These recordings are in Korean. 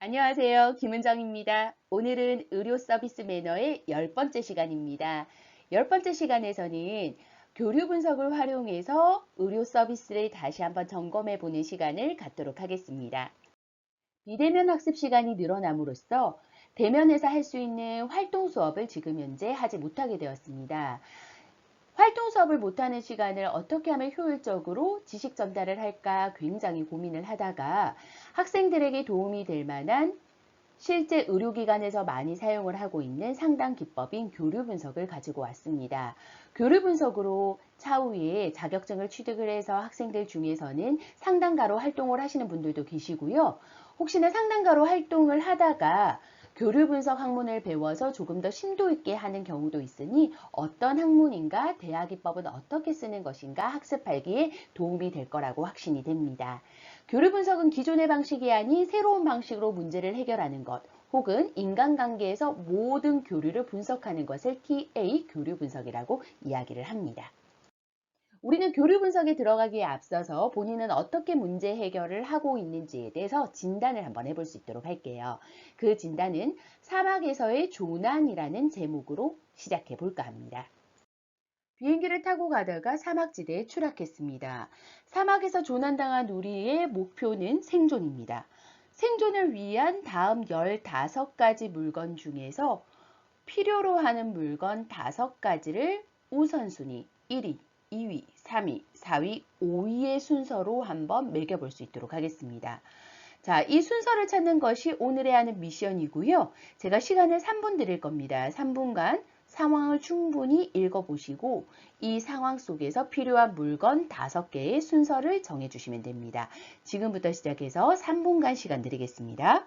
안녕하세요. 김은정입니다. 오늘은 의료 서비스 매너의 10번째 시간입니다. 10번째 시간에서는 교류 분석을 활용해서 의료 서비스를 다시 한번 점검해 보는 시간을 갖도록 하겠습니다. 비대면 학습 시간이 늘어남으로써 대면에서 할 수 있는 활동 수업을 지금 현재 하지 못하게 되었습니다. 활동 수업을 못하는 시간을 어떻게 하면 효율적으로 지식 전달을 할까 굉장히 고민을 하다가 학생들에게 도움이 될 만한 실제 의료기관에서 많이 사용을 하고 있는 상담 기법인 교류 분석을 가지고 왔습니다. 교류 분석으로 차후에 자격증을 취득을 해서 학생들 중에서는 상담가로 활동을 하시는 분들도 계시고요. 혹시나 상담가로 활동을 하다가 교류 분석 학문을 배워서 조금 더 심도 있게 하는 경우도 있으니 어떤 학문인가, 대화기법은 어떻게 쓰는 것인가 학습하기에 도움이 될 거라고 확신이 됩니다. 교류 분석은 기존의 방식이 아닌 새로운 방식으로 문제를 해결하는 것, 혹은 인간관계에서 모든 교류를 분석하는 것을 TA 교류 분석이라고 이야기를 합니다. 우리는 교류 분석에 들어가기에 앞서서 본인은 어떻게 문제 해결을 하고 있는지에 대해서 진단을 한번 해볼 수 있도록 할게요. 그 진단은 사막에서의 조난이라는 제목으로 시작해 볼까 합니다. 비행기를 타고 가다가 사막지대에 추락했습니다. 사막에서 조난당한 우리의 목표는 생존입니다. 생존을 위한 다음 15가지 물건 중에서 필요로 하는 물건 5가지를 우선순위 1위, 2위, 3위, 4위, 5위의 순서로 한번 매겨볼 수 있도록 하겠습니다. 자, 이 순서를 찾는 것이 오늘의 하는 미션이고요. 제가 시간을 3분 드릴 겁니다. 3분간 상황을 충분히 읽어보시고 이 상황 속에서 필요한 물건 5개의 순서를 정해주시면 됩니다. 지금부터 시작해서 3분간 시간 드리겠습니다.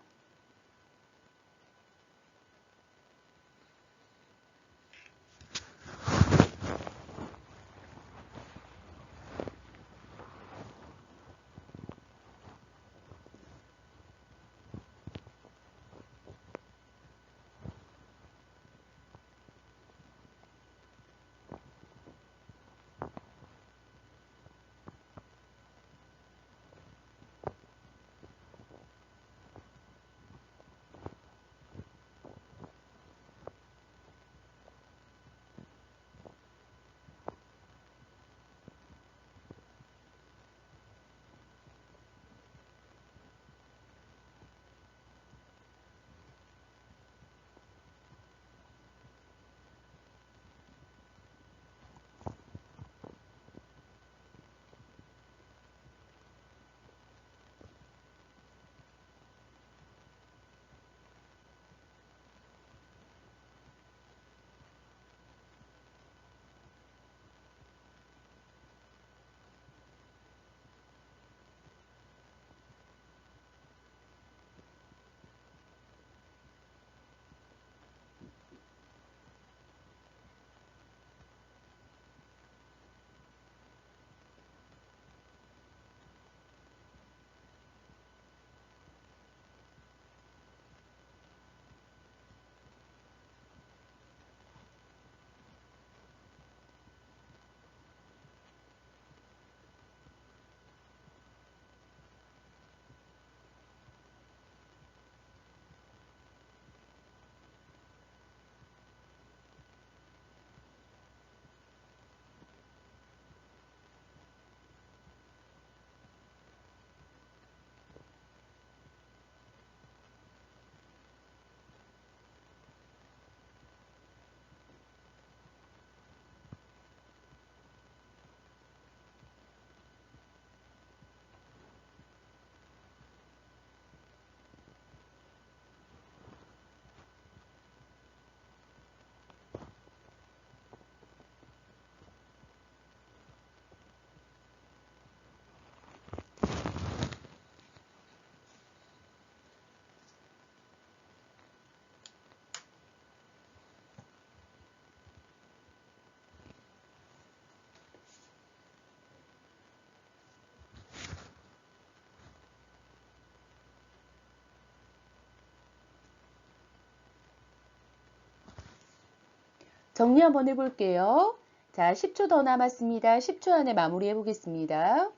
정리 한번 해볼게요. 자, 10초 더 남았습니다. 10초 안에 마무리해 보겠습니다.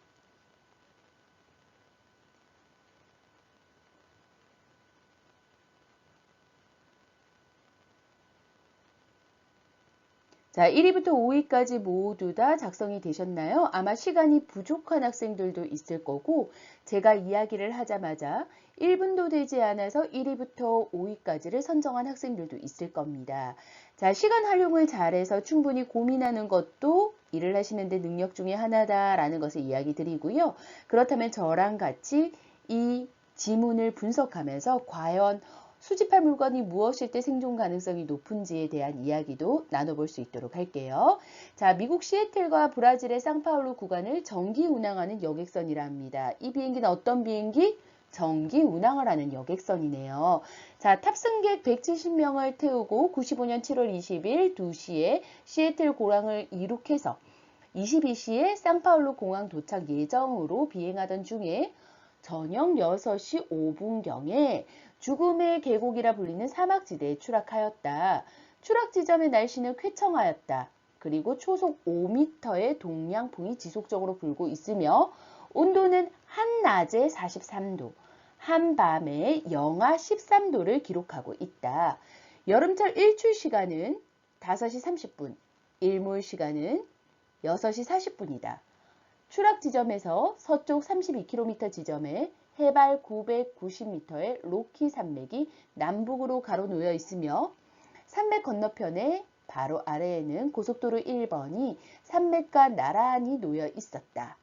자, 1위부터 5위까지 모두 다 작성이 되셨나요? 아마 시간이 부족한 학생들도 있을 거고 제가 이야기를 하자마자 1분도 되지 않아서 1위부터 5위까지를 선정한 학생들도 있을 겁니다. 자, 시간 활용을 잘해서 충분히 고민하는 것도 일을 하시는데 능력 중에 하나다라는 것을 이야기 드리고요. 그렇다면 저랑 같이 이 지문을 분석하면서 과연 수집할 물건이 무엇일 때 생존 가능성이 높은지에 대한 이야기도 나눠볼 수 있도록 할게요. 자, 미국 시애틀과 브라질의 상파울루 구간을 정기 운항하는 여객선이라 합니다. 이 비행기는 어떤 비행기? 정기 운항을 하는 여객선이네요. 자, 탑승객 170명을 태우고 95년 7월 20일 2시에 시애틀 공항을 이륙해서 22시에 상파울루 공항 도착 예정으로 비행하던 중에 저녁 6시 5분경에 죽음의 계곡이라 불리는 사막지대에 추락하였다. 추락 지점의 날씨는 쾌청하였다. 그리고 초속 5m의 동양풍이 지속적으로 불고 있으며 온도는 한낮에 43도, 한밤에 영하 13도를 기록하고 있다. 여름철 일출 시간은 5시 30분, 일몰 시간은 6시 40분이다. 추락 지점에서 서쪽 32km 지점에 해발 990m의 로키 산맥이 남북으로 가로놓여 있으며 산맥 건너편에 바로 아래에는 고속도로 1번이 산맥과 나란히 놓여 있었다.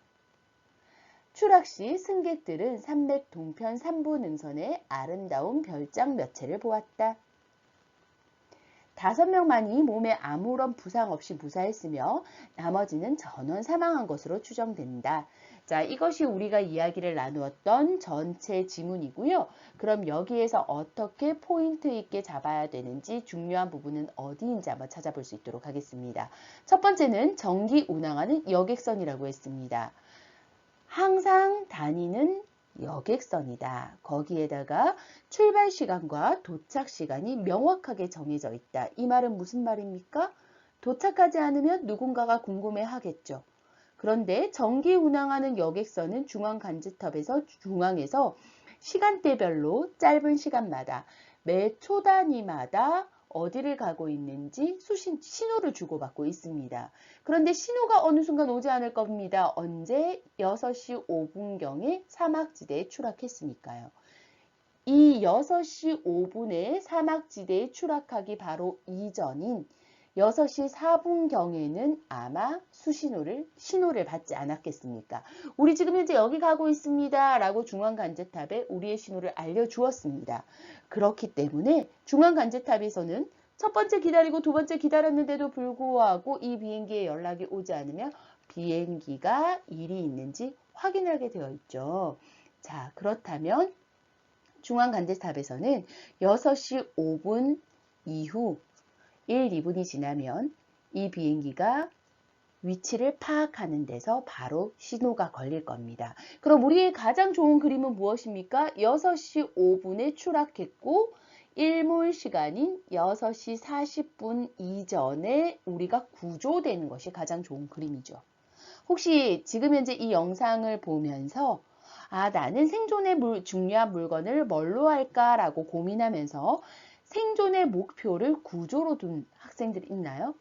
추락 시 승객들은 산맥 동편 3부 능선의 아름다운 별장 몇 채를 보았다. 5명만이 몸에 아무런 부상 없이 무사했으며 나머지는 전원 사망한 것으로 추정된다. 자, 이것이 우리가 이야기를 나누었던 전체 지문이고요. 그럼 여기에서 어떻게 포인트 있게 잡아야 되는지 중요한 부분은 어디인지 한번 찾아볼 수 있도록 하겠습니다. 첫 번째는 정기 운항하는 여객선이라고 했습니다. 항상 다니는 여객선이다. 거기에다가 출발 시간과 도착 시간이 명확하게 정해져 있다. 이 말은 무슨 말입니까? 도착하지 않으면 누군가가 궁금해 하겠죠. 그런데 정기 운항하는 여객선은 중앙에서 시간대별로 짧은 시간마다 매 초 단위마다 어디를 가고 있는지 신호를 주고받고 있습니다. 그런데 신호가 어느 순간 오지 않을 겁니다. 언제? 6시 5분경에 사막지대에 추락했으니까요. 이 6시 5분에 사막지대에 추락하기 바로 이전인 6시 4분경에는 아마 신호를 받지 않았겠습니까? 우리 지금 현재 여기 가고 있습니다. 라고 중앙간제탑에 우리의 신호를 알려주었습니다. 그렇기 때문에 중앙간제탑에서는 첫 번째 기다리고 두 번째 기다렸는데도 불구하고 이 비행기에 연락이 오지 않으면 비행기가 일이 있는지 확인하게 되어 있죠. 자, 그렇다면 중앙간제탑에서는 6시 5분 이후 1, 2분이 지나면 이 비행기가 위치를 파악하는 데서 바로 신호가 걸릴 겁니다. 그럼 우리의 가장 좋은 그림은 무엇입니까? 6시 5분에 추락했고 일몰 시간인 6시 40분 이전에 우리가 구조되는 것이 가장 좋은 그림이죠. 혹시 지금 현재 이 영상을 보면서 나는 생존의 중요한 물건을 뭘로 할까라고 고민하면서 생존의 목표를 구조로 둔 학생들이 있나요?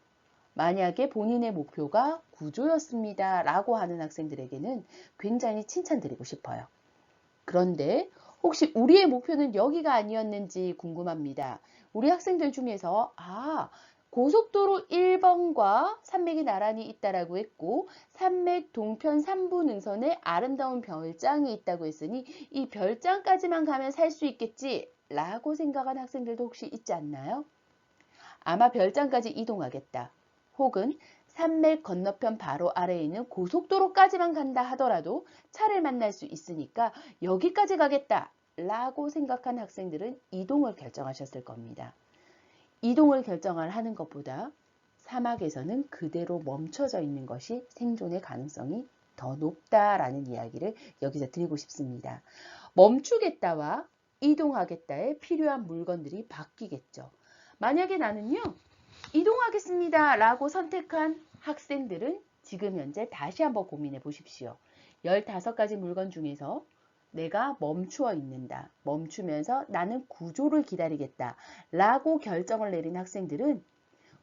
만약에 본인의 목표가 구조였습니다 라고 하는 학생들에게는 굉장히 칭찬드리고 싶어요. 그런데 혹시 우리의 목표는 여기가 아니었는지 궁금합니다. 우리 학생들 중에서 고속도로 1번과 산맥이 나란히 있다라고 했고 산맥 동편 3부 능선에 아름다운 별장이 있다고 했으니 이 별장까지만 가면 살 수 있겠지 라고 생각한 학생들도 혹시 있지 않나요? 아마 별장까지 이동하겠다. 혹은 산맥 건너편 바로 아래에 있는 고속도로까지만 간다 하더라도 차를 만날 수 있으니까 여기까지 가겠다 라고 생각한 학생들은 이동을 결정하셨을 겁니다. 이동을 결정을 하는 것보다 사막에서는 그대로 멈춰져 있는 것이 생존의 가능성이 더 높다라는 이야기를 여기서 드리고 싶습니다. 멈추겠다와 이동하겠다에 필요한 물건들이 바뀌겠죠. 만약에 나는요, 이동하겠습니다 라고 선택한 학생들은 지금 현재 다시 한번 고민해 보십시오. 15가지 물건 중에서 내가 멈추어 있는다. 멈추면서 나는 구조를 기다리겠다 라고 결정을 내린 학생들은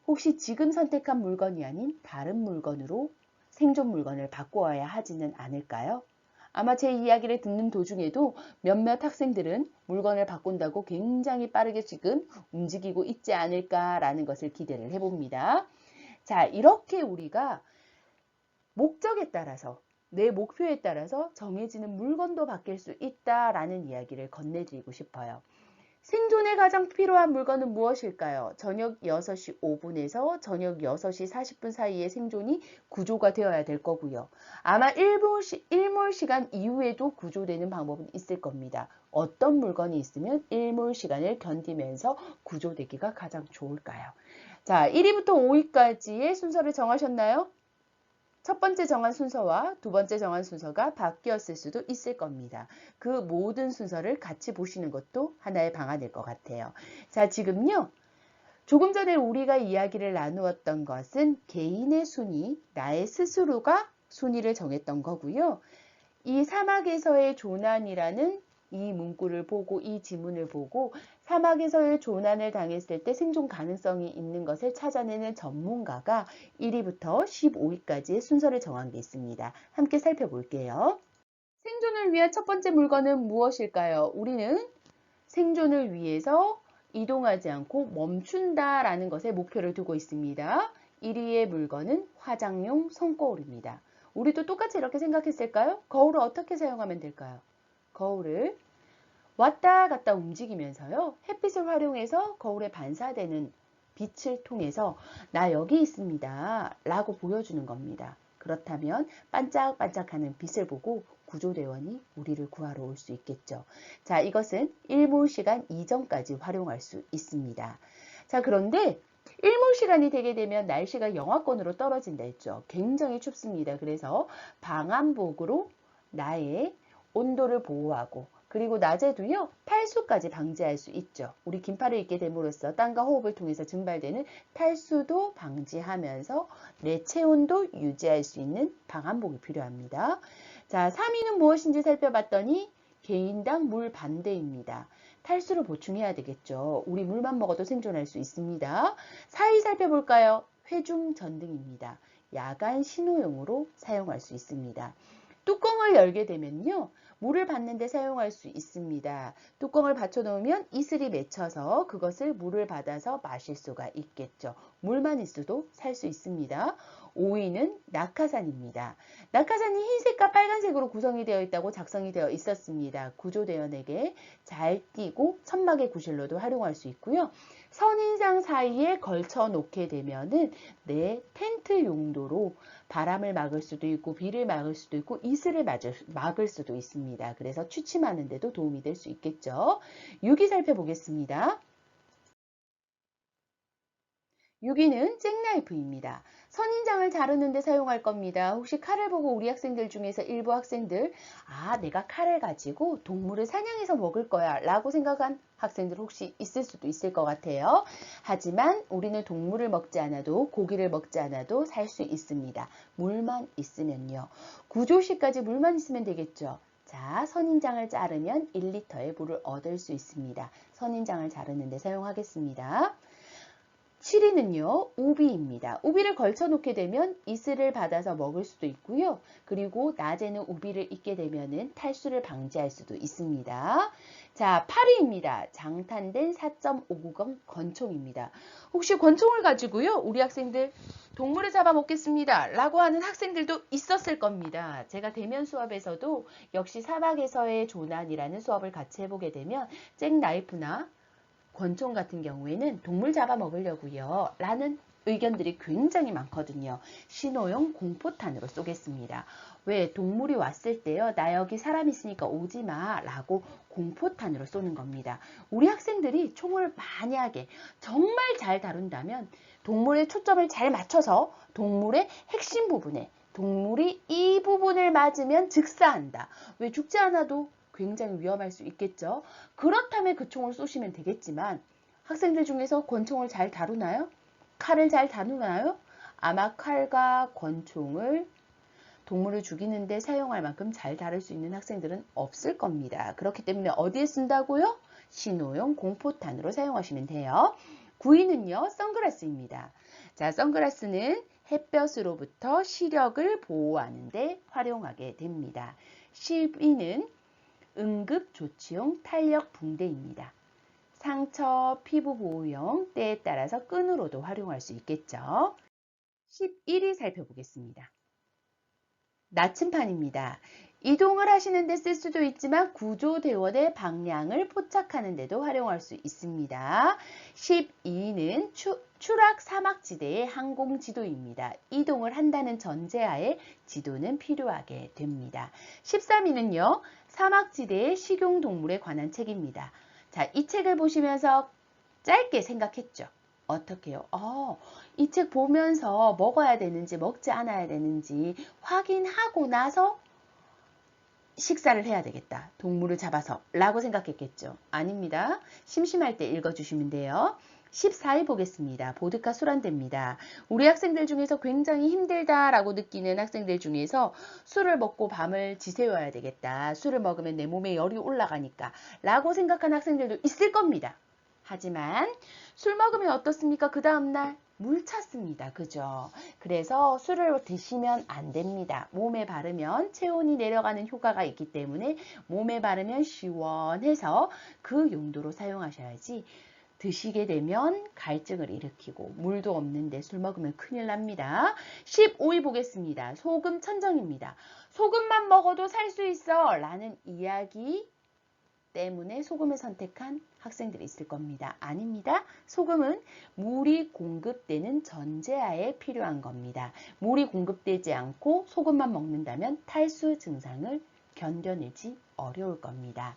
혹시 지금 선택한 물건이 아닌 다른 물건으로 생존 물건을 바꾸어야 하지는 않을까요? 아마 제 이야기를 듣는 도중에도 몇몇 학생들은 물건을 바꾼다고 굉장히 빠르게 지금 움직이고 있지 않을까라는 것을 기대를 해봅니다. 자, 이렇게 우리가 목적에 따라서 내 목표에 따라서 정해지는 물건도 바뀔 수 있다라는 이야기를 건네드리고 싶어요. 생존에 가장 필요한 물건은 무엇일까요? 저녁 6시 5분에서 저녁 6시 40분 사이에 생존이 구조가 되어야 될 거고요. 아마 일몰 시간 이후에도 구조되는 방법은 있을 겁니다. 어떤 물건이 있으면 일몰 시간을 견디면서 구조되기가 가장 좋을까요? 자, 1위부터 5위까지의 순서를 정하셨나요? 첫 번째 정한 순서와 두 번째 정한 순서가 바뀌었을 수도 있을 겁니다. 그 모든 순서를 같이 보시는 것도 하나의 방안일 것 같아요. 자, 지금요. 조금 전에 우리가 이야기를 나누었던 것은 개인의 순위, 나의 스스로가 순위를 정했던 거고요. 이 사막에서의 조난이라는 이 문구를 보고 이 지문을 보고 사막에서의 조난을 당했을 때 생존 가능성이 있는 것을 찾아내는 전문가가 1위부터 15위까지의 순서를 정한 게 있습니다. 함께 살펴볼게요. 생존을 위한 첫 번째 물건은 무엇일까요? 우리는 생존을 위해서 이동하지 않고 멈춘다라는 것에 목표를 두고 있습니다. 1위의 물건은 화장용 손거울입니다. 우리도 똑같이 이렇게 생각했을까요? 거울을 어떻게 사용하면 될까요? 거울을 왔다 갔다 움직이면서요. 햇빛을 활용해서 거울에 반사되는 빛을 통해서 나 여기 있습니다 라고 보여주는 겁니다. 그렇다면 반짝반짝하는 빛을 보고 구조대원이 우리를 구하러 올 수 있겠죠. 자, 이것은 일몰 시간 이전까지 활용할 수 있습니다. 자, 그런데 일몰 시간이 되게 되면 날씨가 영하권으로 떨어진다 했죠. 굉장히 춥습니다. 그래서 방한복으로 나의 온도를 보호하고 그리고 낮에도요 탈수까지 방지할 수 있죠. 우리 긴팔을 입게 됨으로써 땀과 호흡을 통해서 증발되는 탈수도 방지하면서 내 체온도 유지할 수 있는 방한복이 필요합니다. 자, 3위는 무엇인지 살펴봤더니 개인당 물 반대입니다. 탈수를 보충해야 되겠죠. 우리 물만 먹어도 생존할 수 있습니다. 4위 살펴볼까요? 회중 전등입니다. 야간 신호용으로 사용할 수 있습니다. 뚜껑을 열게 되면요. 물을 받는데 사용할 수 있습니다. 뚜껑을 받쳐 놓으면 이슬이 맺혀서 그것을 물을 받아서 마실 수가 있겠죠. 물만 있어도 살 수 있습니다. 5위는 낙하산입니다. 낙하산이 흰색과 빨간색으로 구성이 되어 있다고 작성이 되어 있었습니다. 구조대원에게 잘 띄고 천막의 구실로도 활용할 수 있고요. 선인상 사이에 걸쳐 놓게 되면은 내 텐트 용도로 바람을 막을 수도 있고 비를 막을 수도 있고 이슬을 막을 수도 있습니다. 그래서 취침하는 데도 도움이 될 수 있겠죠. 6위 살펴보겠습니다. 6위는 잭나이프입니다. 선인장을 자르는 데 사용할 겁니다. 혹시 칼을 보고 우리 학생들 중에서 일부 학생들 내가 칼을 가지고 동물을 사냥해서 먹을 거야 라고 생각한 학생들 혹시 있을 수도 있을 것 같아요. 하지만 우리는 동물을 먹지 않아도 고기를 먹지 않아도 살 수 있습니다. 물만 있으면요. 구조시까지 물만 있으면 되겠죠. 자, 선인장을 자르면 1리터의 물을 얻을 수 있습니다. 선인장을 자르는 데 사용하겠습니다. 7위는요, 우비입니다. 우비를 걸쳐 놓게 되면 이슬을 받아서 먹을 수도 있고요. 그리고 낮에는 우비를 입게 되면은 탈수를 방지할 수도 있습니다. 자, 8위입니다. 장탄된 4.5구경 권총입니다. 혹시 권총을 가지고요, 우리 학생들 동물을 잡아먹겠습니다 라고 하는 학생들도 있었을 겁니다. 제가 대면 수업에서도 역시 사막에서의 조난이라는 수업을 같이 해보게 되면 잭나이프나 권총 같은 경우에는 동물 잡아먹으려고요 라는 의견들이 굉장히 많거든요. 신호용 공포탄으로 쏘겠습니다. 왜? 동물이 왔을 때요. 나 여기 사람 있으니까 오지 마 라고 공포탄으로 쏘는 겁니다. 우리 학생들이 총을 만약에 정말 잘 다룬다면 동물의 초점을 잘 맞춰서 동물의 핵심 부분에 동물이 이 부분을 맞으면 즉사한다. 왜? 죽지 않아도 굉장히 위험할 수 있겠죠. 그렇다면 그 총을 쏘시면 되겠지만 학생들 중에서 권총을 잘 다루나요? 칼을 잘 다루나요? 아마 칼과 권총을 동물을 죽이는 데 사용할 만큼 잘 다룰 수 있는 학생들은 없을 겁니다. 그렇기 때문에 어디에 쓴다고요? 신호용 공포탄으로 사용하시면 돼요. 9위는요, 선글라스입니다. 자, 선글라스는 햇볕으로부터 시력을 보호하는 데 활용하게 됩니다. 10위는 응급조치용 탄력 붕대입니다. 상처, 피부 보호용, 때에 따라서 끈으로도 활용할 수 있겠죠. 11위 살펴보겠습니다. 나침판입니다. 이동을 하시는 데 쓸 수도 있지만 구조대원의 방향을 포착하는 데도 활용할 수 있습니다. 12위는 추락 사막지대의 항공지도입니다. 이동을 한다는 전제하에 지도는 필요하게 됩니다. 13위는요. 사막지대의 식용동물에 관한 책입니다. 자, 이 책을 보시면서 짧게 생각했죠. 어떻게요? 이 책 보면서 먹어야 되는지 먹지 않아야 되는지 확인하고 나서 식사를 해야 되겠다. 동물을 잡아서 라고 생각했겠죠. 아닙니다. 심심할 때 읽어주시면 돼요. 14위 보겠습니다. 보드카 술안대입니다. 우리 학생들 중에서 굉장히 힘들다라고 느끼는 학생들 중에서 술을 먹고 밤을 지새워야 되겠다. 술을 먹으면 내 몸에 열이 올라가니까 라고 생각하는 학생들도 있을 겁니다. 하지만 술 먹으면 어떻습니까? 그 다음날 물 찼습니다. 그죠? 그래서 술을 드시면 안 됩니다. 몸에 바르면 체온이 내려가는 효과가 있기 때문에 몸에 바르면 시원해서 그 용도로 사용하셔야지 드시게 되면 갈증을 일으키고 물도 없는데 술 먹으면 큰일 납니다. 15위 보겠습니다. 소금 천정입니다. 소금만 먹어도 살 수 있어 라는 이야기 때문에 소금을 선택한 학생들이 있을 겁니다. 아닙니다. 소금은 물이 공급되는 전제하에 필요한 겁니다. 물이 공급되지 않고 소금만 먹는다면 탈수 증상을 견뎌내지 어려울 겁니다.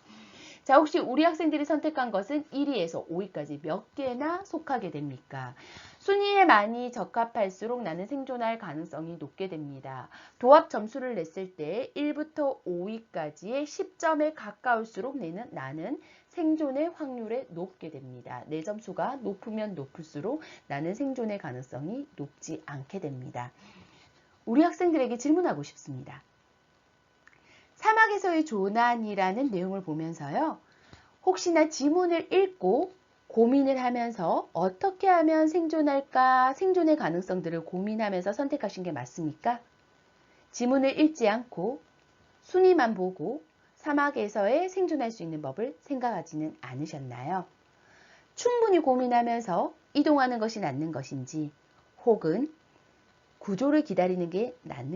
자, 혹시 우리 학생들이 선택한 것은 1위에서 5위까지 몇 개나 속하게 됩니까? 순위에 많이 적합할수록 나는 생존할 가능성이 높게 됩니다. 도합 점수를 냈을 때 1부터 5위까지의 10점에 가까울수록 나는 생존의 확률이 높게 됩니다. 내 점수가 높으면 높을수록 나는 생존의 가능성이 높지 않게 됩니다. 우리 학생들에게 질문하고 싶습니다. 사막에서의 조난이라는 내용을 보면서요. 혹시나 지문을 읽고 고민을 하면서 어떻게 하면 생존할까 생존의 가능성들을 고민하면서 선택하신 게 맞습니까? 지문을 읽지 않고 순위만 보고 사막에서의 생존할 수 있는 법을 생각하지는 않으셨나요? 충분히 고민하면서 이동하는 것이 낫는 것인지 혹은 구조를 기다리는 게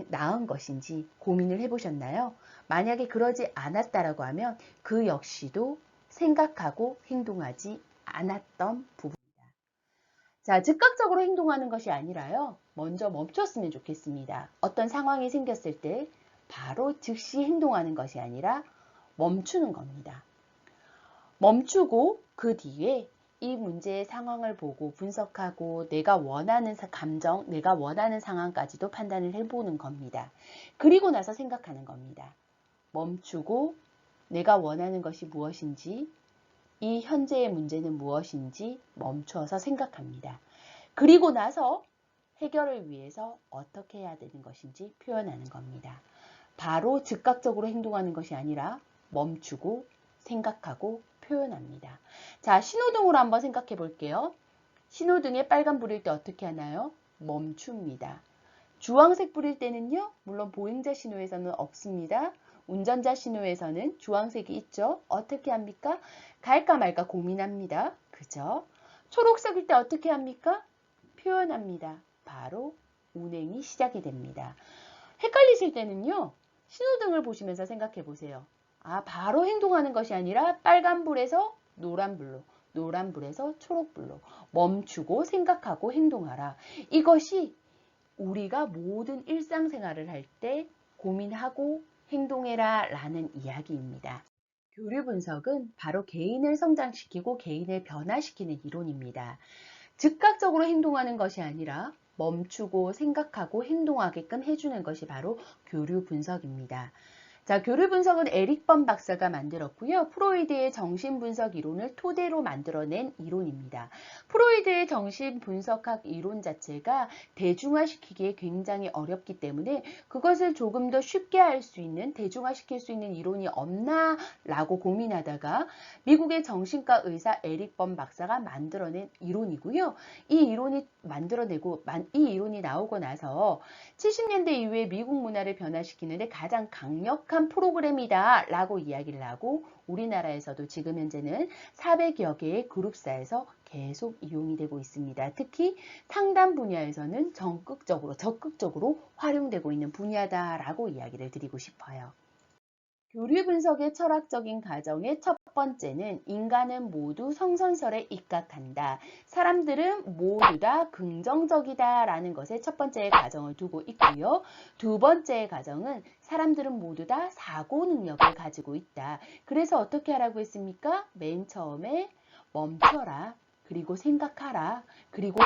나은 것인지 고민을 해보셨나요? 만약에 그러지 않았다라고 하면 그 역시도 생각하고 행동하지 않았던 부분입니다. 자, 즉각적으로 행동하는 것이 아니라요. 먼저 멈췄으면 좋겠습니다. 어떤 상황이 생겼을 때 바로 즉시 행동하는 것이 아니라 멈추는 겁니다. 멈추고 그 뒤에 이 문제의 상황을 보고 분석하고 내가 원하는 감정, 내가 원하는 상황까지도 판단을 해보는 겁니다. 그리고 나서 생각하는 겁니다. 멈추고 내가 원하는 것이 무엇인지, 이 현재의 문제는 무엇인지 멈춰서 생각합니다. 그리고 나서 해결을 위해서 어떻게 해야 되는 것인지 표현하는 겁니다. 바로 즉각적으로 행동하는 것이 아니라 멈추고 생각하고 표현합니다. 자, 신호등으로 한번 생각해 볼게요. 신호등에 빨간 불일 때 어떻게 하나요? 멈춥니다. 주황색 불일 때는요, 물론 보행자 신호에서는 없습니다. 운전자 신호에서는 주황색이 있죠. 어떻게 합니까? 갈까 말까 고민합니다. 그죠? 초록색일 때 어떻게 합니까? 표현합니다. 바로 운행이 시작이 됩니다. 헷갈리실 때는요, 신호등을 보시면서 생각해 보세요. 바로 행동하는 것이 아니라 빨간불에서 노란불로, 노란불에서 초록불로 멈추고 생각하고 행동하라. 이것이 우리가 모든 일상생활을 할 때 고민하고 행동해라 라는 이야기입니다. 교류 분석은 바로 개인을 성장시키고 개인을 변화시키는 이론입니다. 즉각적으로 행동하는 것이 아니라 멈추고 생각하고 행동하게끔 해주는 것이 바로 교류 분석입니다. 자, 교류 분석은 에릭 범 박사가 만들었고요. 프로이드의 정신 분석 이론을 토대로 만들어낸 이론입니다. 프로이드의 정신 분석학 이론 자체가 대중화시키기에 굉장히 어렵기 때문에 그것을 조금 더 쉽게 할 수 있는, 대중화시킬 수 있는 이론이 없나 라고 고민하다가 미국의 정신과 의사 에릭 범 박사가 만들어낸 이론이고요. 이 이론이 이 이론이 나오고 나서 70년대 이후에 미국 문화를 변화시키는데 가장 강력한 프로그램이다 라고 이야기를 하고 우리나라에서도 지금 현재는 400여 개의 그룹사에서 계속 이용이 되고 있습니다. 특히 상담 분야에서는 적극적으로 활용되고 있는 분야다라고 이야기를 드리고 싶어요. 교류 분석의 철학적인 가정의 첫 번째는 인간은 모두 성선설에 입각한다. 사람들은 모두 다 긍정적이다 라는 것에 첫 번째의 가정을 두고 있고요. 두 번째의 가정은 사람들은 모두 다 사고 능력을 가지고 있다. 그래서 어떻게 하라고 했습니까? 맨 처음에 멈춰라. 그리고 생각하라. 그리고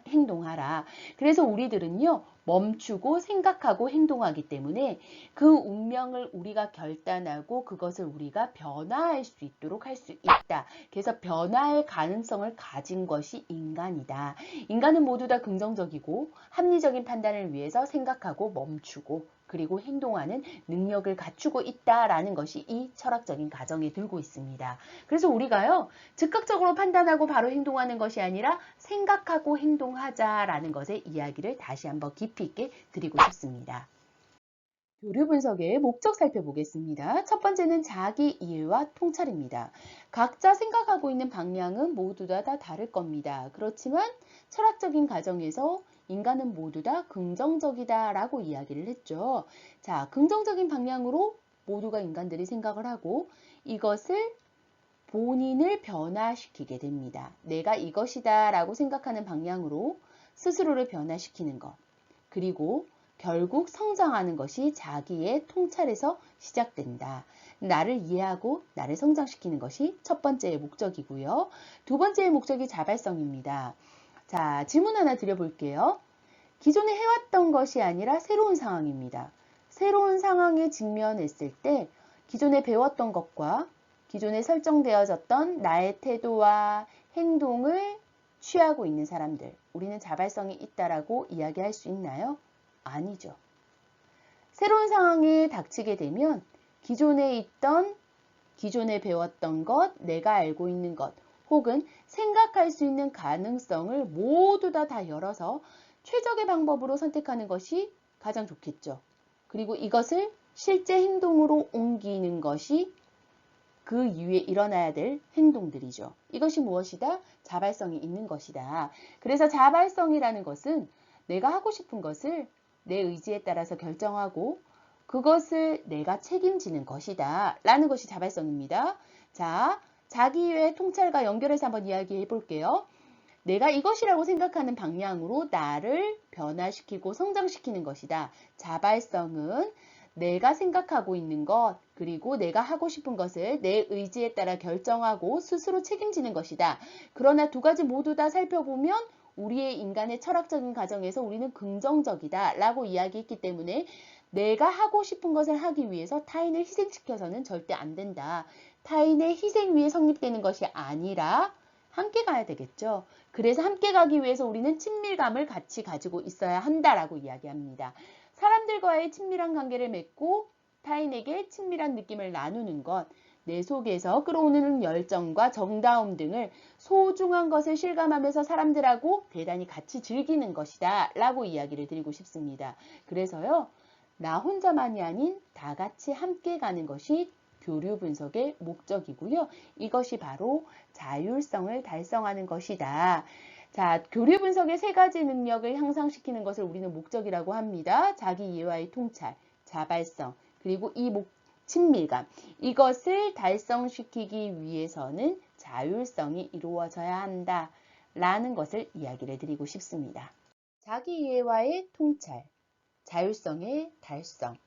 행동하라. 그래서 우리들은요. 멈추고 생각하고 행동하기 때문에 그 운명을 우리가 결단하고 그것을 우리가 변화할 수 있도록 할 수 있다. 그래서 변화의 가능성을 가진 것이 인간이다. 인간은 모두 다 긍정적이고 합리적인 판단을 위해서 생각하고 멈추고 그리고 행동하는 능력을 갖추고 있다라는 것이 이 철학적인 가정에 들고 있습니다. 그래서 우리가요, 즉각적으로 판단하고 바로 행동하는 것이 아니라 생각하고 행동하자라는 것의 이야기를 다시 한번 깊이 있게 드리고 싶습니다. 교류 분석의 목적 살펴보겠습니다. 첫 번째는 자기 이해와 통찰입니다. 각자 생각하고 있는 방향은 모두 다 다를 겁니다. 그렇지만 철학적인 가정에서 인간은 모두 다 긍정적이다 라고 이야기를 했죠. 자, 긍정적인 방향으로 모두가 인간들이 생각을 하고 이것을 본인을 변화시키게 됩니다. 내가 이것이다 라고 생각하는 방향으로 스스로를 변화시키는 것. 그리고 결국 성장하는 것이 자기의 통찰에서 시작된다. 나를 이해하고 나를 성장시키는 것이 첫 번째의 목적이고요. 두 번째의 목적이 자발성입니다. 자, 질문 하나 드려볼게요. 기존에 해왔던 것이 아니라 새로운 상황입니다. 새로운 상황에 직면했을 때 기존에 배웠던 것과 기존에 설정되어졌던 나의 태도와 행동을 취하고 있는 사람들, 우리는 자발성이 있다라고 이야기할 수 있나요? 아니죠. 새로운 상황에 닥치게 되면 기존에 배웠던 것, 내가 알고 있는 것, 혹은 생각할 수 있는 가능성을 모두 다 열어서 최적의 방법으로 선택하는 것이 가장 좋겠죠. 그리고 이것을 실제 행동으로 옮기는 것이 그 이후에 일어나야 될 행동들이죠. 이것이 무엇이다? 자발성이 있는 것이다. 그래서 자발성이라는 것은 내가 하고 싶은 것을 내 의지에 따라서 결정하고 그것을 내가 책임지는 것이다. 라는 것이 자발성입니다. 자, 자기의 통찰과 연결해서 한번 이야기해 볼게요. 내가 이것이라고 생각하는 방향으로 나를 변화시키고 성장시키는 것이다. 자발성은 내가 생각하고 있는 것, 그리고 내가 하고 싶은 것을 내 의지에 따라 결정하고 스스로 책임지는 것이다. 그러나 두 가지 모두 다 살펴보면 우리의 인간의 철학적인 가정에서 우리는 긍정적이다 라고 이야기했기 때문에 내가 하고 싶은 것을 하기 위해서 타인을 희생시켜서는 절대 안 된다. 타인의 희생 위에 성립되는 것이 아니라 함께 가야 되겠죠. 그래서 함께 가기 위해서 우리는 친밀감을 같이 가지고 있어야 한다라고 이야기합니다. 사람들과의 친밀한 관계를 맺고 타인에게 친밀한 느낌을 나누는 것, 내 속에서 끌어오는 열정과 정다움 등을 소중한 것을 실감하면서 사람들하고 대단히 같이 즐기는 것이다 라고 이야기를 드리고 싶습니다. 그래서요, 나 혼자만이 아닌 다 같이 함께 가는 것이 교류 분석의 목적이고요. 이것이 바로 자율성을 달성하는 것이다. 자, 교류 분석의 세 가지 능력을 향상시키는 것을 우리는 목적이라고 합니다. 자기 이해와의 통찰, 자발성, 그리고 친밀감. 이것을 달성시키기 위해서는 자율성이 이루어져야 한다. 라는 것을 이야기를 드리고 싶습니다. 자기 이해와의 통찰, 자율성의 달성.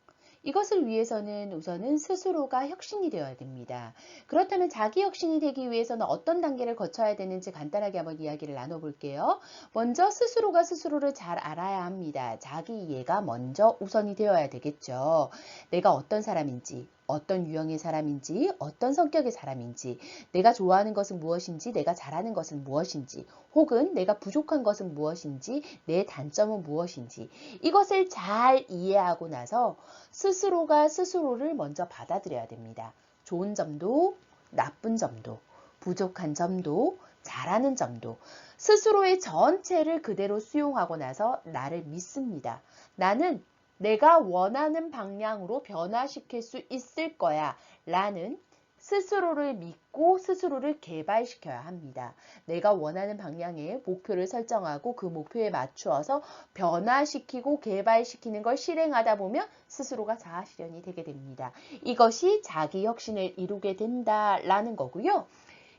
이것을 위해서는 우선은 스스로가 혁신이 되어야 됩니다. 그렇다면 자기 혁신이 되기 위해서는 어떤 단계를 거쳐야 되는지 간단하게 한번 이야기를 나눠볼게요. 먼저 스스로가 스스로를 잘 알아야 합니다. 자기 이해가 먼저 우선이 되어야 되겠죠. 내가 어떤 사람인지, 어떤 유형의 사람인지, 어떤 성격의 사람인지, 내가 좋아하는 것은 무엇인지, 내가 잘하는 것은 무엇인지, 혹은 내가 부족한 것은 무엇인지, 내 단점은 무엇인지, 이것을 잘 이해하고 나서 스스로가 스스로를 먼저 받아들여야 됩니다. 좋은 점도, 나쁜 점도, 부족한 점도, 잘하는 점도, 스스로의 전체를 그대로 수용하고 나서 나를 믿습니다. 나는 내가 원하는 방향으로 변화시킬 수 있을 거야 라는 스스로를 믿고 스스로를 개발시켜야 합니다. 내가 원하는 방향에 목표를 설정하고 그 목표에 맞추어서 변화시키고 개발시키는 걸 실행하다 보면 스스로가 자아실현이 되게 됩니다. 이것이 자기 혁신을 이루게 된다라는 거고요.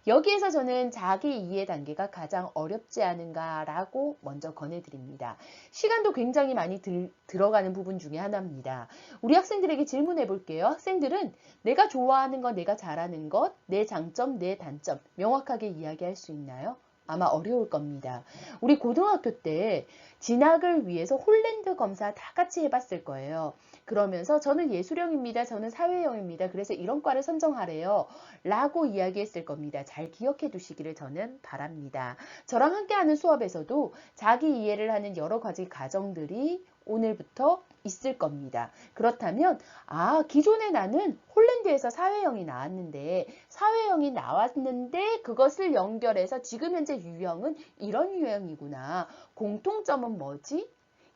여기에서 저는 자기 이해 단계가 가장 어렵지 않은가라고 먼저 권해드립니다. 시간도 굉장히 많이 들어가는 부분 중에 하나입니다. 우리 학생들에게 질문해 볼게요. 학생들은 내가 좋아하는 것, 내가 잘하는 것, 내 장점, 내 단점 명확하게 이야기할 수 있나요? 아마 어려울 겁니다. 우리 고등학교 때 진학을 위해서 홀랜드 검사 다 같이 해봤을 거예요. 그러면서 저는 예술형입니다. 저는 사회형입니다. 그래서 이런 과를 선정하래요. 라고 이야기했을 겁니다. 잘 기억해 두시기를 저는 바랍니다. 저랑 함께하는 수업에서도 자기 이해를 하는 여러 가지 과정들이 오늘부터 있을 겁니다. 그렇다면 기존에 나는 홀랜드에서 사회형이 나왔는데 그것을 연결해서 지금 현재 유형은 이런 유형이구나. 공통점은 뭐지?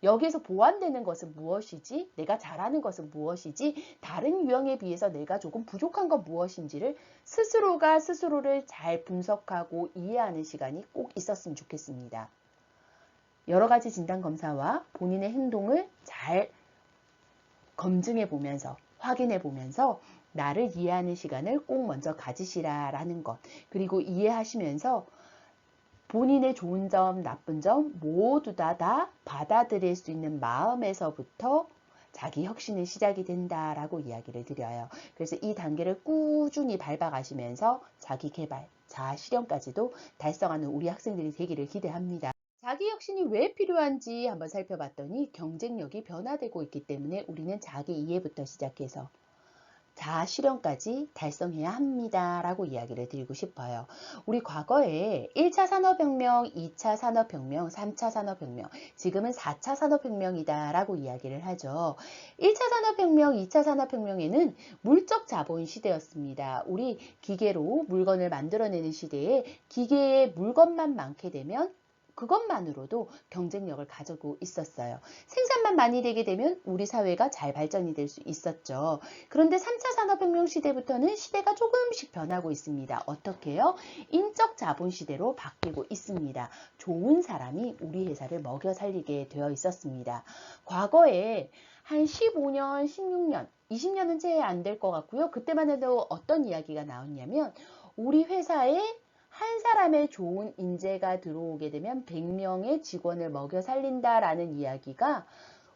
여기에서 보완되는 것은 무엇이지? 내가 잘하는 것은 무엇이지? 다른 유형에 비해서 내가 조금 부족한 건 무엇인지를 스스로가 스스로를 잘 분석하고 이해하는 시간이 꼭 있었으면 좋겠습니다. 여러 가지 진단 검사와 본인의 행동을 잘 검증해 보면서 확인해 보면서 나를 이해하는 시간을 꼭 먼저 가지시라라는 것. 그리고 이해하시면서 본인의 좋은 점, 나쁜 점 모두 다 받아들일 수 있는 마음에서부터 자기 혁신이 시작이 된다라고 이야기를 드려요. 그래서 이 단계를 꾸준히 밟아가시면서 자기 개발, 자아 실현까지도 달성하는 우리 학생들이 되기를 기대합니다. 자기 혁신이 왜 필요한지 한번 살펴봤더니 경쟁력이 변화되고 있기 때문에 우리는 자기 이해부터 시작해서 자아 실현까지 달성해야 합니다. 라고 이야기를 드리고 싶어요. 우리 과거에 1차 산업혁명, 2차 산업혁명, 3차 산업혁명, 지금은 4차 산업혁명이다 라고 이야기를 하죠. 1차 산업혁명, 2차 산업혁명에는 물적 자본 시대였습니다. 우리 기계로 물건을 만들어내는 시대에 기계에 물건만 많게 되면 그것만으로도 경쟁력을 가지고 있었어요. 생산만 많이 되게 되면 우리 사회가 잘 발전이 될 수 있었죠. 그런데 3차 산업혁명 시대부터는 시대가 조금씩 변하고 있습니다. 어떻게요? 인적 자본 시대로 바뀌고 있습니다. 좋은 사람이 우리 회사를 먹여 살리게 되어 있었습니다. 과거에 한 15년, 16년, 20년은 채 안 될 것 같고요. 그때만 해도 어떤 이야기가 나왔냐면 우리 회사에 한 사람의 좋은 인재가 들어오게 되면 100명의 직원을 먹여 살린다라는 이야기가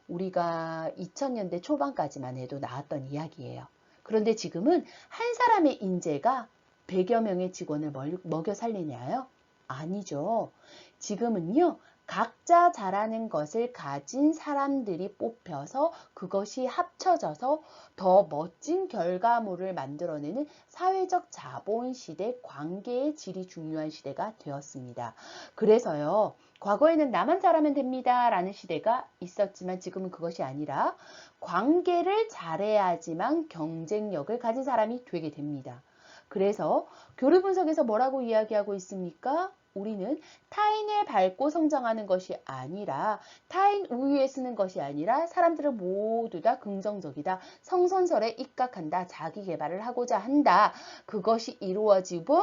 우리가 2000년대 초반까지만 해도 나왔던 이야기예요. 그런데 지금은 한 사람의 인재가 100여 명의 직원을 먹여 살리냐요? 아니죠. 지금은요. 각자 잘하는 것을 가진 사람들이 뽑혀서 그것이 합쳐져서 더 멋진 결과물을 만들어내는 사회적 자본 시대, 관계의 질이 중요한 시대가 되었습니다. 그래서요. 과거에는 나만 잘하면 됩니다 라는 시대가 있었지만 지금은 그것이 아니라 관계를 잘해야지만 경쟁력을 가진 사람이 되게 됩니다. 그래서 교류 분석에서 뭐라고 이야기하고 있습니까? 우리는 타인을 밟고 성장하는 것이 아니라 타인 우위에 쓰는 것이 아니라 사람들은 모두 다 긍정적이다. 성선설에 입각한다. 자기 개발을 하고자 한다. 그것이 이루어지고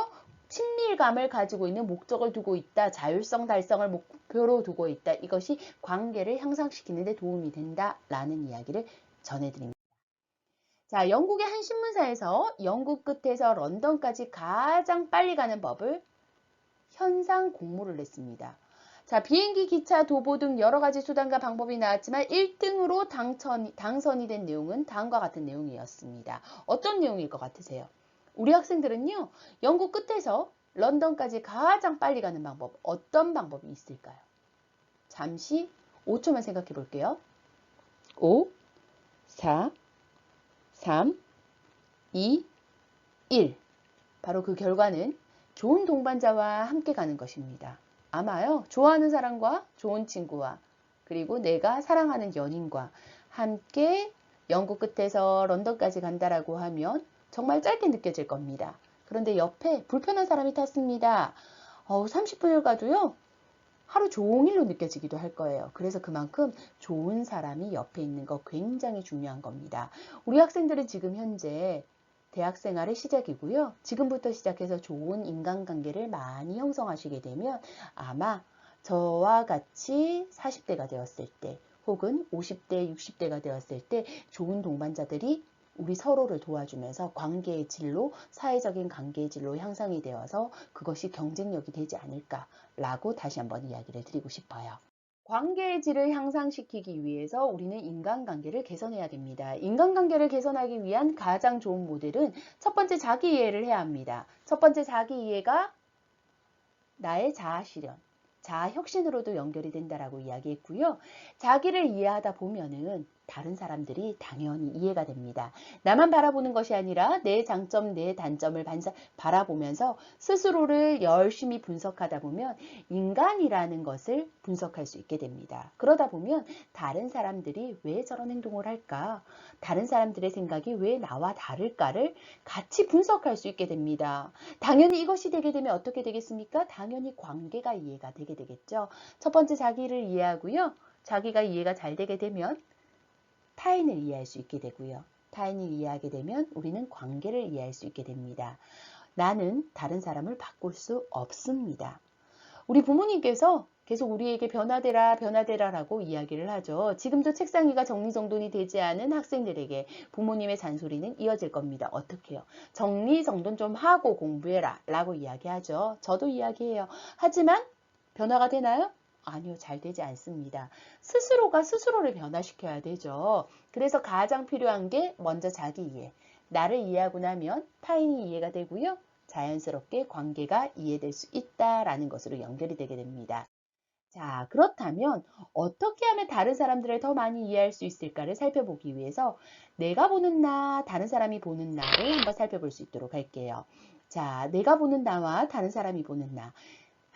친밀감을 가지고 있는 목적을 두고 있다. 자율성 달성을 목표로 두고 있다. 이것이 관계를 향상시키는 데 도움이 된다라는 이야기를 전해드립니다. 자, 영국의 한 신문사에서 영국 끝에서 런던까지 가장 빨리 가는 법을 현상 공모를 냈습니다. 자, 비행기, 기차, 도보 등 여러 가지 수단과 방법이 나왔지만 1등으로 당선이 된 내용은 다음과 같은 내용이었습니다. 어떤 내용일 것 같으세요? 우리 학생들은요, 영국 끝에서 런던까지 가장 빨리 가는 방법, 어떤 방법이 있을까요? 잠시 5초만 생각해 볼게요. 5, 4, 3, 2, 1. 바로 그 결과는 좋은 동반자와 함께 가는 것입니다. 아마요, 좋아하는 사람과 좋은 친구와 그리고 내가 사랑하는 연인과 함께 영국 끝에서 런던까지 간다라고 하면 정말 짧게 느껴질 겁니다. 그런데 옆에 불편한 사람이 탔습니다. 30분을 가도요, 하루 종일로 느껴지기도 할 거예요. 그래서 그만큼 좋은 사람이 옆에 있는 거 굉장히 중요한 겁니다. 우리 학생들은 지금 현재 대학 생활의 시작이고요. 지금부터 시작해서 좋은 인간관계를 많이 형성하시게 되면 아마 저와 같이 40대가 되었을 때 혹은 50대, 60대가 되었을 때 좋은 동반자들이 우리 서로를 도와주면서 관계의 질로, 사회적인 관계의 질로 향상이 되어서 그것이 경쟁력이 되지 않을까라고 다시 한번 이야기를 드리고 싶어요. 관계의 질을 향상시키기 위해서 우리는 인간관계를 개선해야 됩니다. 인간관계를 개선하기 위한 가장 좋은 모델은 첫 번째 자기 이해를 해야 합니다. 첫 번째 자기 이해가 나의 자아 실현, 자아 혁신으로도 연결이 된다라고 이야기했고요. 자기를 이해하다 보면은 다른 사람들이 당연히 이해가 됩니다. 나만 바라보는 것이 아니라 내 장점, 내 단점을 바라보면서 스스로를 열심히 분석하다 보면 인간이라는 것을 분석할 수 있게 됩니다. 그러다 보면 다른 사람들이 왜 저런 행동을 할까? 다른 사람들의 생각이 왜 나와 다를까를 같이 분석할 수 있게 됩니다. 당연히 이것이 되게 되면 어떻게 되겠습니까? 당연히 관계가 이해가 되게 되겠죠. 첫 번째 자기를 이해하고요. 자기가 이해가 잘 되게 되면 타인을 이해할 수 있게 되고요. 타인을 이해하게 되면 우리는 관계를 이해할 수 있게 됩니다. 나는 다른 사람을 바꿀 수 없습니다. 우리 부모님께서 계속 우리에게 변화되라 변화되라라고 이야기를 하죠. 지금도 책상 위가 정리정돈이 되지 않은 학생들에게 부모님의 잔소리는 이어질 겁니다. 어떻게 해요? 정리정돈 좀 하고 공부해라 라고 이야기하죠. 저도 이야기해요. 하지만 변화가 되나요? 아니요, 잘 되지 않습니다. 스스로가 스스로를 변화시켜야 되죠. 그래서 가장 필요한 게 먼저 자기 이해. 나를 이해하고 나면 타인이 이해가 되고요. 자연스럽게 관계가 이해될 수 있다라는 것으로 연결이 되게 됩니다. 자, 그렇다면 어떻게 하면 다른 사람들을 더 많이 이해할 수 있을까를 살펴보기 위해서 내가 보는 나, 다른 사람이 보는 나를 한번 살펴볼 수 있도록 할게요. 자, 내가 보는 나와 다른 사람이 보는 나.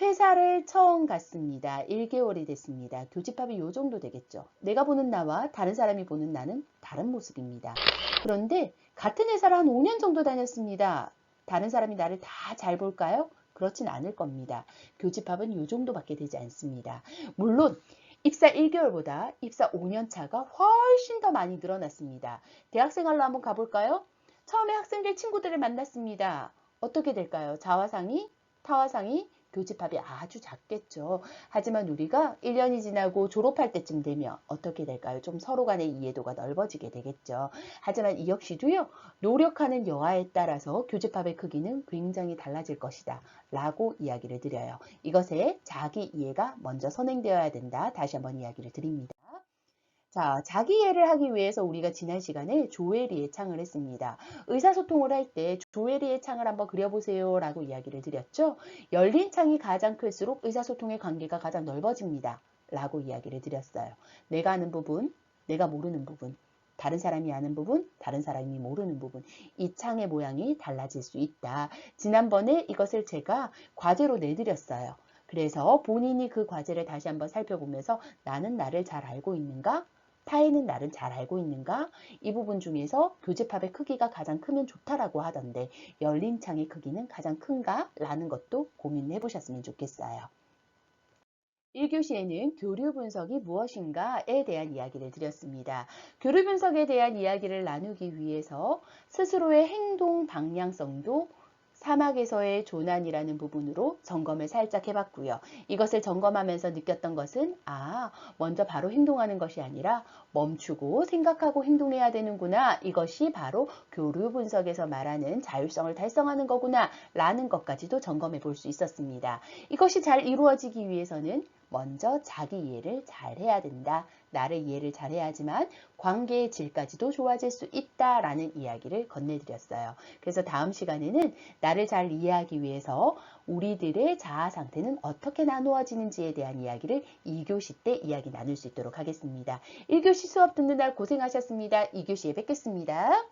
회사를 처음 갔습니다. 1개월이 됐습니다. 교집합이 요 정도 되겠죠. 내가 보는 나와 다른 사람이 보는 나는 다른 모습입니다. 그런데 같은 회사를 한 5년 정도 다녔습니다. 다른 사람이 나를 다 잘 볼까요? 그렇진 않을 겁니다. 교집합은 요 정도밖에 되지 않습니다. 물론 입사 1개월보다 입사 5년 차가 훨씬 더 많이 늘어났습니다. 대학생활로 한번 가볼까요? 처음에 학생들 친구들을 만났습니다. 어떻게 될까요? 자화상이, 타화상이, 교집합이 아주 작겠죠. 하지만 우리가 1년이 지나고 졸업할 때쯤 되면 어떻게 될까요? 좀 서로 간의 이해도가 넓어지게 되겠죠. 하지만 이 역시도요, 노력하는 여하에 따라서 교집합의 크기는 굉장히 달라질 것이다 라고 이야기를 드려요. 이것에 자기 이해가 먼저 선행되어야 된다. 다시 한번 이야기를 드립니다. 자, 자기 이해를 하기 위해서 우리가 지난 시간에 조회리의 창을 했습니다. 의사소통을 할 때 조회리의 창을 한번 그려보세요 라고 이야기를 드렸죠. 열린 창이 가장 클수록 의사소통의 관계가 가장 넓어집니다 라고 이야기를 드렸어요. 내가 아는 부분, 내가 모르는 부분, 다른 사람이 아는 부분, 다른 사람이 모르는 부분, 이 창의 모양이 달라질 수 있다. 지난번에 이것을 제가 과제로 내드렸어요. 그래서 본인이 그 과제를 다시 한번 살펴보면서 나는 나를 잘 알고 있는가? 타인은 나를 잘 알고 있는가? 이 부분 중에서 교집합의 크기가 가장 크면 좋다라고 하던데 열린 창의 크기는 가장 큰가? 라는 것도 고민해 보셨으면 좋겠어요. 1교시에는 교류 분석이 무엇인가에 대한 이야기를 드렸습니다. 교류 분석에 대한 이야기를 나누기 위해서 스스로의 행동 방향성도 사막에서의 조난이라는 부분으로 점검을 살짝 해봤고요. 이것을 점검하면서 느꼈던 것은 먼저 바로 행동하는 것이 아니라 멈추고 생각하고 행동해야 되는구나. 이것이 바로 교류 분석에서 말하는 자율성을 달성하는 거구나 라는 것까지도 점검해 볼 수 있었습니다. 이것이 잘 이루어지기 위해서는 먼저 자기 이해를 잘 해야 된다. 나를 이해를 잘 해야지만 관계의 질까지도 좋아질 수 있다라는 이야기를 건네드렸어요. 그래서 다음 시간에는 나를 잘 이해하기 위해서 우리들의 자아 상태는 어떻게 나누어지는지에 대한 이야기를 2교시 때 이야기 나눌 수 있도록 하겠습니다. 1교시 수업 듣는 날 고생하셨습니다. 2교시에 뵙겠습니다.